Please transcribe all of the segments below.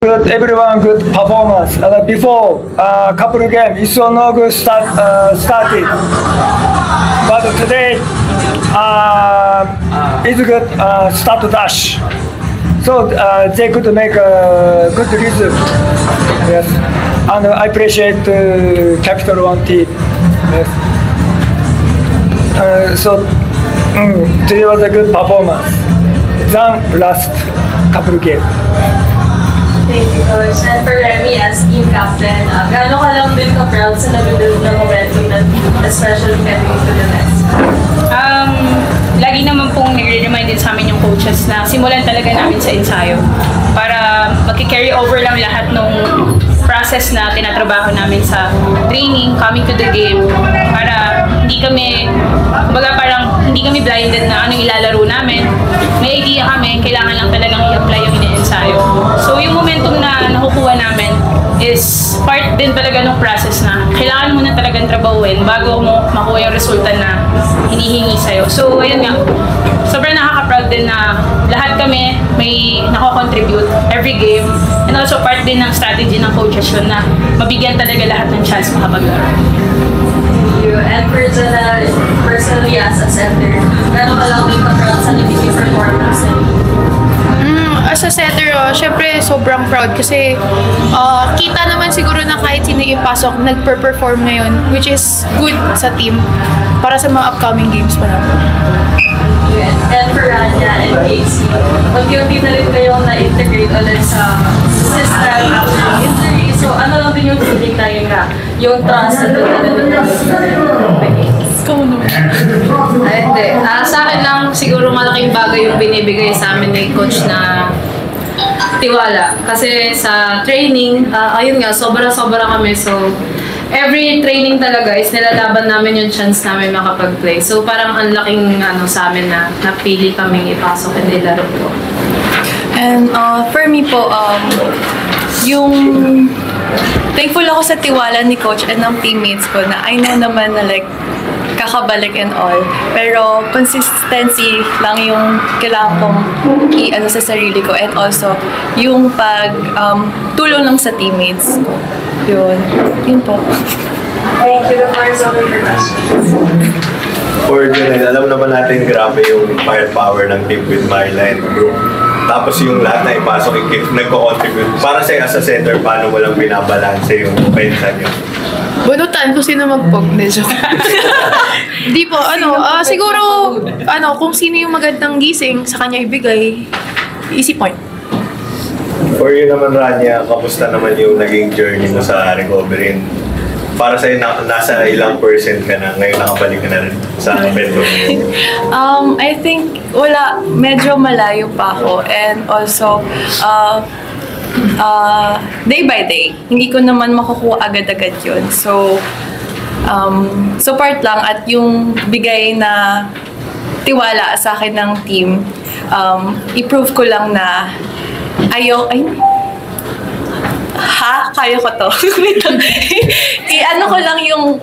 Good, everyone good performance. Before couple of games, it's so no good started. But today, it's good start to dash. So they could make a good result. Yes, and I appreciate Capital One team. Yes. So today was a good performance than last couple of games. Thank you, Coach. And for Remy as team captain, gaano ka lang din ka-proud sa nag-build ng momentum na team, especially heading into the next? Lagi naman pong nire-remind din sa amin yung coaches na simulan talaga namin sa ensayo para mag-carry over lang lahat ng process na tinatrabaho namin sa training, coming to the game, para hindi kami, kumbaga parang hindi kami blinded na anong ilalaro namin. May idea kami, kailangan lang talagang i-apply yung ine-ensayo. So yung momentum na nakukuha namin is part din talaga ng process na kailangan mo na talagang trabahuin bago mo makuha yung resulta na hinihingi sa'yo. So ayun nga, sobrang nakaka-proud din na lahat kami may nako-contribute every game, and also part din ng strategy ng coaches yun na mabigyan talaga lahat ng chance makapaglaro. And personally as a center, gano'n ka lang din ka-proud sa naging performance? As a setter, syempre sobrang proud kasi kita naman siguro na kahit sino ipasok, nagper-perform ngayon, which is good sa team para sa mga upcoming games pa naman. And for Rania and Casey, unti-unti na rin kayong na-integrate ulit sa system after the injury. So ano lang din yung feeling tayo nga, yung trust at Hindi. Sa akin lang, siguro malaking bagay yung binibigay sa amin ni Coach na tiwala. Kasi sa training, ayun nga, sobra-sobra kami. So, every training talaga is nilalaban namin yung chance namin makapag-play. So, parang ang laking sa amin na napili kaming ipasok and nilaro ko. And for me po, yung thankful ako sa tiwala ni Coach and ng teammates ko na I know naman na like kakabalik and all. Pero consistency lang yung kailangan kong i-ano sa sarili ko, and also yung tulong lang sa teammates ko. Yun po. Thank you. The floor is open for questions. For Junel, alam naman natin grabe yung firepower ng team with Marla and group. Tapos yung lahat na ipasok, nagko-contribute. Para sa as a center, paano walang binabalanse yung offense nyo? Bunutan kung sino mag-pog. Di po, siguro, kung sino yung magandang gising, sa kanya ibigay, easy point. For you naman, Rania, kamusta naman yung naging journey mo sa recovery? Para sa'yo, nasa ilang percent ka na, ngayon nakabalik ka na rin sa Metro? I think, medyo malayo pa ako, and also, day by day, hindi ko naman makukuha agad-agad yun. So part lang at yung bigay na tiwala sa akin ng team, i-prove ko lang na kaya ko to. I-ano ko lang yung,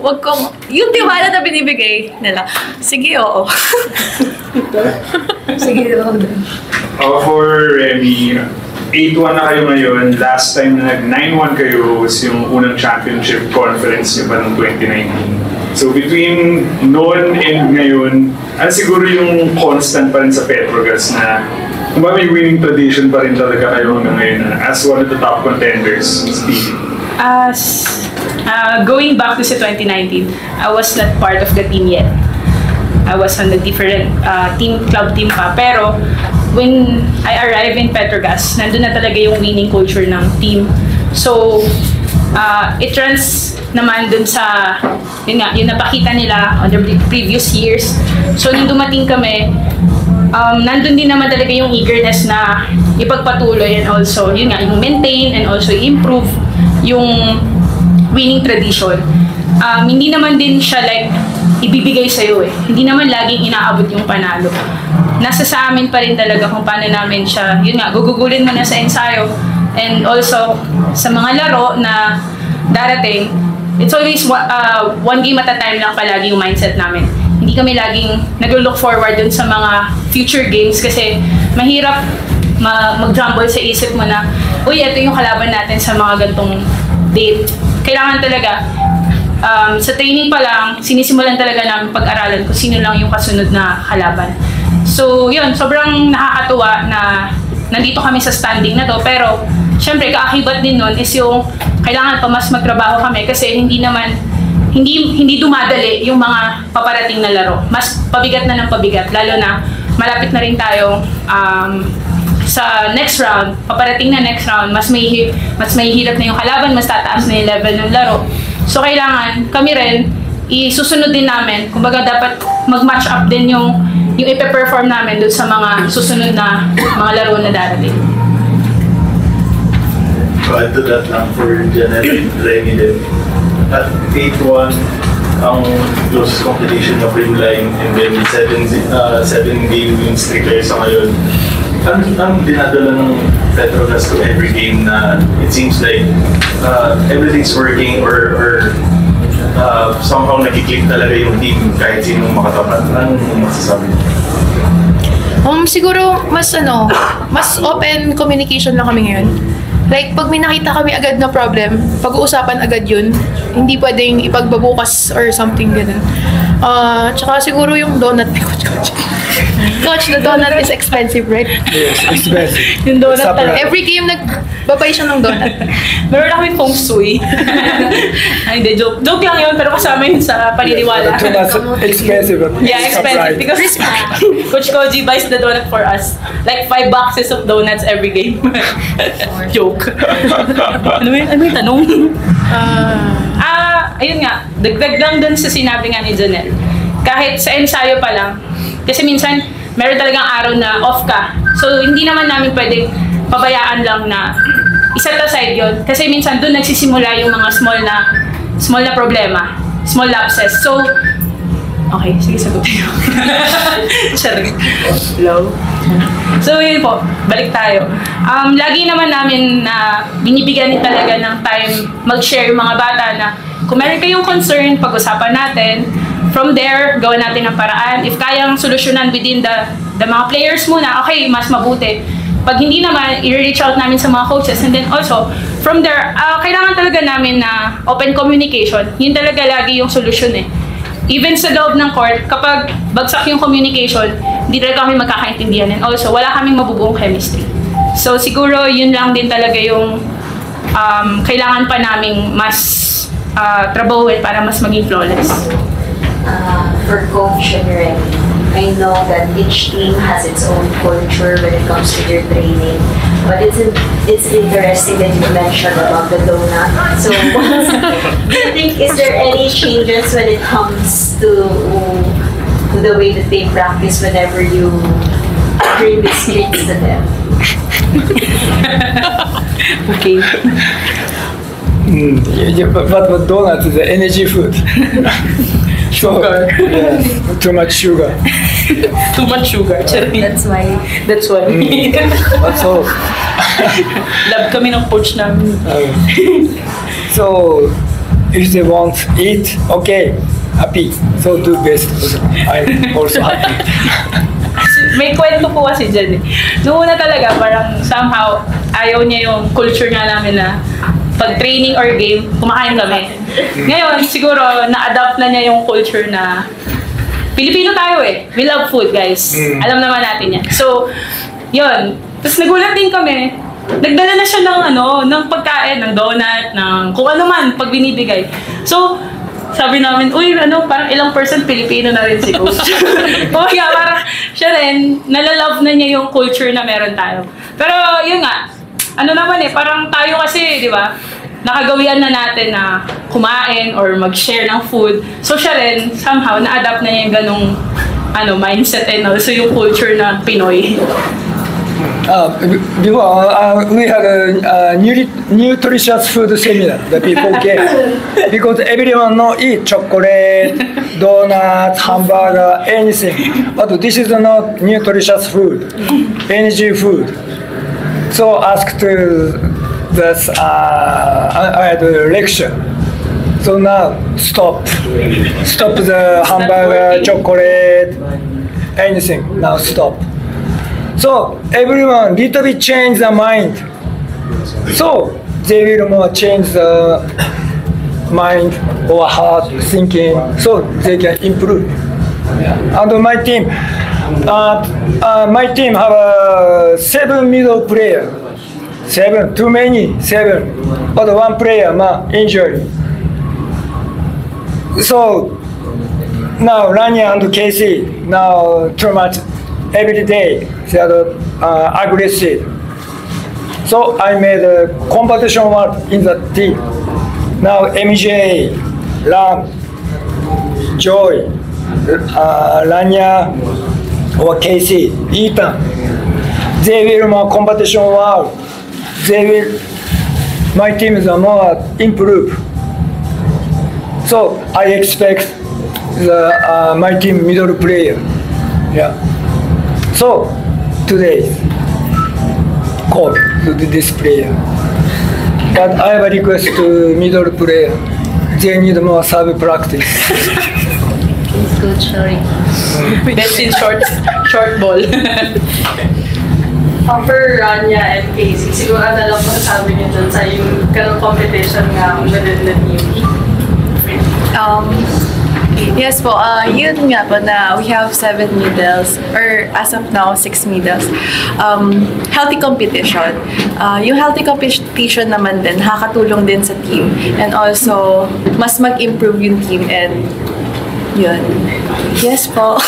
yung tiwala na binibigay nila. Sige, oo. Sige, oo. For Remy, 8-1 na kayo ngayon. Last time na nag-9-1 kayo was yung unang championship conference nyo pa ng 2019. So between noon and ngayon, siguro yung constant pa rin sa Petrogas na may winning tradition pa rin talaga kayo hanggang ngayon as one of the top contenders speaking? Going back to 2019, I was not part of the team yet. I was on a different club team pa. Pero when I arrived in Petrogas, nandun na talaga yung winning culture ng team. So, it runs naman dun sa, yung napakita nila on the previous years. So, nung dumating kami, nandun din naman talaga yung eagerness na ipagpatuloy and also, yung maintain and also improve yung winning tradition. Hindi naman din siya like ibibigay sa'yo eh. Hindi naman laging inaabot yung panalo. Nasa sa amin pa rin talaga kung paano namin siya, gugugulin mo na sa ensayo. And also, sa mga laro na darating, it's always one game at a time lang palagi yung mindset namin. Hindi kami laging nag-look forward dun sa mga future games kasi mahirap mag-jumble sa isip mo na uy, ito yung kalaban natin sa mga gantong date. Kailangan talaga, sa training pa lang, sinisimulan talaga namin pag-aralan kung sino lang yung kasunod na kalaban. So, yun, sobrang nakakatuwa na nandito kami sa standing na to. Pero, syempre, kaakibat din nun is yung kailangan pa mas magtrabaho kami kasi hindi dumadali yung mga paparating na laro. Mas pabigat na ng pabigat, lalo na malapit na rin tayo sa next round, paparating na next round, mas mahihirap na yung kalaban, mas tataas na yung level ng laro. So, kailangan kami rin, isusunod din namin, kumbaga dapat mag-match up din yung ipe-perform namin doon sa mga susunod na mga laro na darating. So, add to that lang for Janet and Remy din. At 8-1, ang closest competition na ring line, and then 7-game win streak kayo sa ngayon. Ang dinadala ng Petronas to every game na it seems like everything's working or somehow nagkiklik talaga yung team kahit sinong makatapat. Anong masasabi? Siguro mas open communication lang kami ngayon. Like, pag may nakita kami agad na problem, pag-uusapan agad yun. Hindi pwedeng ipagbabukas or something ganun. Tsaka siguro yung donut ni Coach. Coach, the donut is expensive, right? Yes, expensive. Yung donut talaga. Every game nagbabay siya ng donut. Meron na kami feng shui. Ay, hindi, joke lang yun, pero kasama yun sa paniniwala. Too much expensive. Yeah, expensive. Because Coach Koji buys the donut for us. Like 5 boxes of donuts every game. Joke. Ano yung tanong? Ayun nga, dagdag lang dun sa sinabi nga ni Janelle. Kahit sa ensayo pa lang, kasi minsan, meron talagang araw na off ka. So, hindi naman namin pwedeng pabayaan lang na iset aside yun. Kasi minsan, dun nagsisimula yung mga small na problema, small lapses. So, okay, sige, sagutin ko. Sorry. Hello? So, yun po, balik tayo. Lagi naman namin na binibigyan din talaga ng time mag-share yung mga bata na kung meron kayong concern, pag-usapan natin. From there, gawin natin ang paraan. If kayang solusyonan within the mga players muna, okay, mas mabuti. Pag hindi naman, i-reach out namin sa mga coaches. And then also, from there, kailangan talaga namin na open communication. Yun talaga lagi yung solusyon eh. Even sa loob ng court, kapag bagsak yung communication, hindi talaga kami magkakaintindihan. And also, wala kaming mabubuong chemistry. So, siguro, yun lang din talaga yung kailangan pa naming mas trabahuin para mas maging flawless. For Coach and Remy, I know that each team has its own culture when it comes to their training. But it's interesting that you mentioned about the donut. So, do you think, is there any changes when it comes to the way that they practice whenever you bring biscuits to them? Okay. But donut is the energy food. Sugar. Yeah, too much sugar. Too much sugar. That's why. That's why. That's all. Love kami ng coach namin. So, if they want eat, okay, happy. So do best. I'm also happy. May kwento po kasi dyan eh. Noong una talaga, parang somehow, ayaw niya yung culture nga namin na pag training or game, kumakain kami. Ngayon, siguro, na-adapt na niya yung culture na Pilipino tayo eh. We love food, guys. Alam naman natin yan. So, yun. Tapos nagulat din kami. Nagdala na siya ng pagkain, ng donut, ng kung ano man, pag binibigay. So, sabi namin, uy, parang ilang percent Pilipino na rin si Coach. O kaya, parang siya rin, nalalove na niya yung culture na meron tayo. Pero, yun nga, parang tayo kasi, di ba, nakagawian na natin na kumain or mag-share ng food. So, siya rin, somehow, na-adapt na niya yung ganong, mindset and also yung culture na Pinoy. Before, we had a nutritious food seminar that people came because everyone eat chocolate, donut, hamburger, anything. But this is not nutritious food, energy food. So asked this, I had a lecture. So now stop the hamburger, chocolate, anything. Now stop. So everyone little bit change their mind. So they will more change the mind or heart thinking, so they can improve. And my team have 7 middle player. 7, too many, 7. But one player injured. So now Rania and Casey now too much every day they are aggressive. So I made a competition work in the team. Now MJ, Ram, Joy, Rania or Casey, Ethan, they will more competition work. They will, my team is more improve. So I expect my team middle player. Yeah. So today, call to this player. But I have a request to middle player. They need more serve practice. It's good, sorry. Best in short ball. For Rania and Casey, siguro na lang masasabi niyo dyan sa yung ganong competition nga within the team. Yes po, yun nga po na we have 7 medals, or as of now, 6 medals. Healthy competition. Yung healthy competition naman din, nakakatulong din sa team. And also, mas mag-improve yung team and yun. Yes po.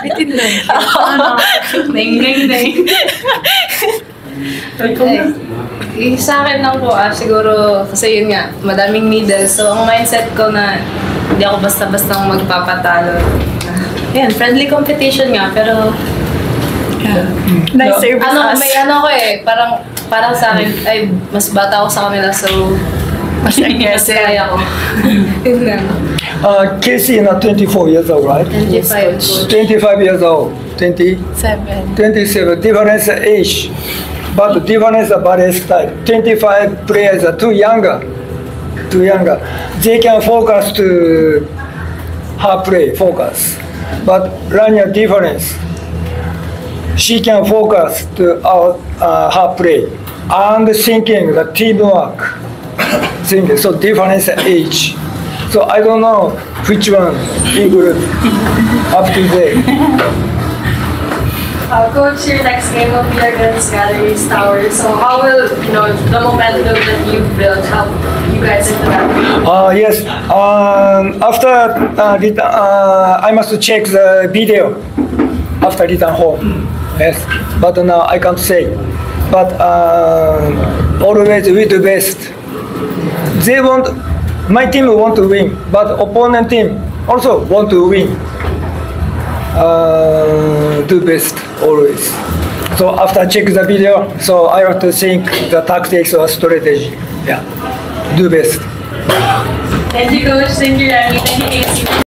Bitin lang. Sa akin lang po, siguro, kasi yun nga, madaming medals. So, ang mindset ko na hindi ako basta-basta magpapatalo. Yan, friendly competition nga, pero Nice service us. may ko parang sa akin, ay, mas bata ako sa kanila, so, Mas aggressive. kaya ko. Yun lang. Casey is 24 years old, right? 25. 25 years old. 27. 7. Difference age. But difference body style. 25 players are too younger. They can focus to her play, focus. But Rania difference. She can focus to her play and thinking the teamwork. Thinking. So difference age. So I don't know which one he good up to date. Coach, your next game will be against Galleries Tower. So how will the momentum that you've built help you guys into that? Yes. After I must check the video after return home. Yes. But now I can't say. But always we do best. My team want to win, but opponent team also want to win. Do best always. So after check the video, so I have to think the tactics or strategy. Yeah, do best. Thank you, Coach. Thank you, Rani. Thank you, Casey.